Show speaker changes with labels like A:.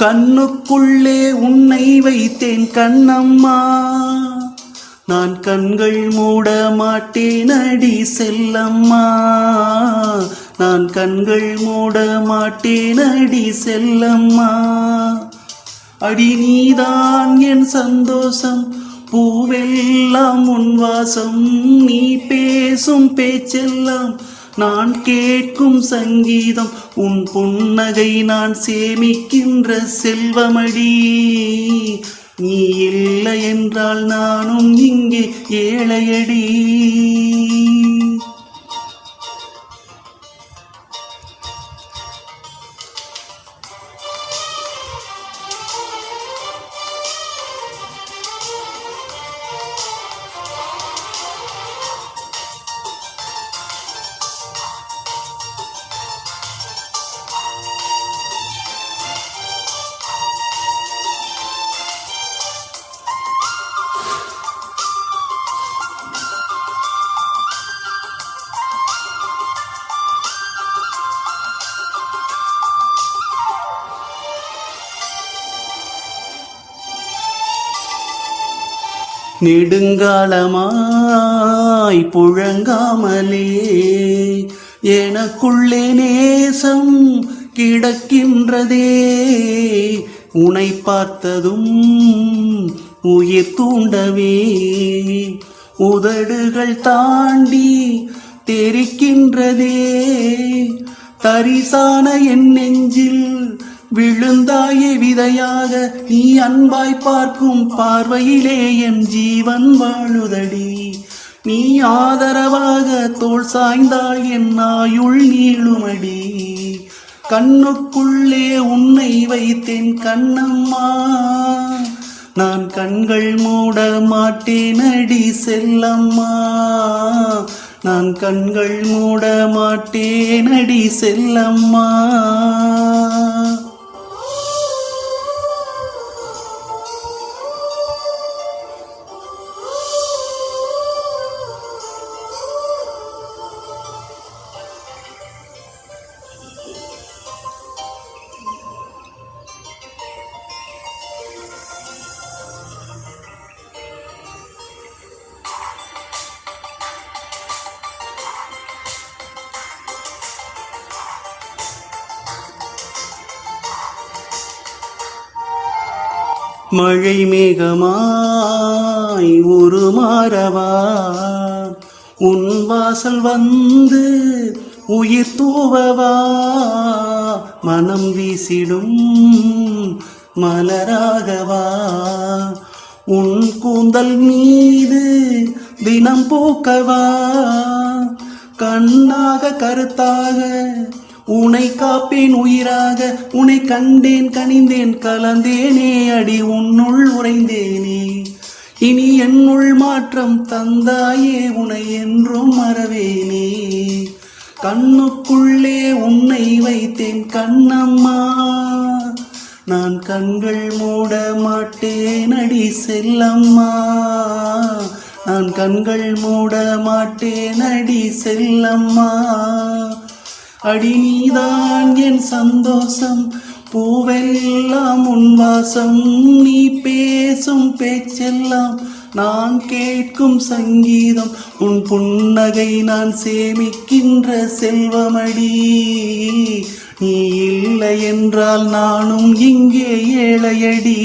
A: கண்ணுக்குள்ளே உன்னை வைத்தேன் கண்ணம்மா, நான் கண்கள் மூட மாட்டேன் அடி செல்லம்மா, நான் கண்கள் மூட மாட்டேன் அடி செல்லம்மா. அடி நீதான் என் சந்தோஷம், பூவெல்லாம் உன் வாசம், நீ பேசும் பேச்செல்லாம் நான் கேட்கும் சங்கீதம், உன் புன்னகை நான் சேமிக்கின்ற செல்வமடி. நீ இல்லை என்றால் நானும் இங்கே ஏழையடி. நெடுங்காலமாய் புழங்காமலே எனக்குள்ளே நேசம் கிடக்கின்றதே, உனை பார்த்ததும் உயிர் தூண்டவே உதடுகள் தாண்டி தெரிக்கின்றதே. தரிசான என் நெஞ்சில் விழுந்தாயே விதையாக, நீ அன்பாய் பார்க்கும் பார்வையிலே என் ஜீவன் வாழுதடி. நீ ஆதரவாக தோள் சாய்ந்தால் என் ஆயுள் நீளுமடி. கண்ணுக்குள்ளே உன்னை வைத்தேன் கண்ணம்மா, நான் கண்கள் மூட மாட்டேன் அடி செல்லம்மா, நான் கண்கள் மூட மாட்டேன் அடி செல்லம்மா. மழை மேகமாய் உருமாறவா, உன் வாசல் வந்து உயிர் தூவவா, மனம் வீசிடும் மலராகவா, உன் கூந்தல் மீது தினம் பூக்கவா, கண்ணாக கருத்தாக உனை காப்பேன் உயிராக, உனை கண்டேன் கனிந்தேன் கலந்தேனே அடி உன்னுள் உறைந்தேனே. இனி என்னுள் மாற்றம் தந்தாயே உனை என்றும் மறவேனே. கண்ணுக்குள்ளே உன்னை வைத்தேன் கண்ணம்மா, நான் கண்கள் மூட மாட்டேன் அடி செல்லம்மா, நான் கண்கள் மூட மாட்டேன் அடி செல்லம்மா. அடி நீதான் என் சந்தோஷம், பூவெல்லாம் உன் வாசம், நீ பேசும் பேச்செல்லாம் நான் கேட்கும் சங்கீதம், உன் புன்னகை நான் சேமிக்கின்ற செல்வமடி. நீ இல்லை என்றால் நானும் இங்கே ஏழையடி.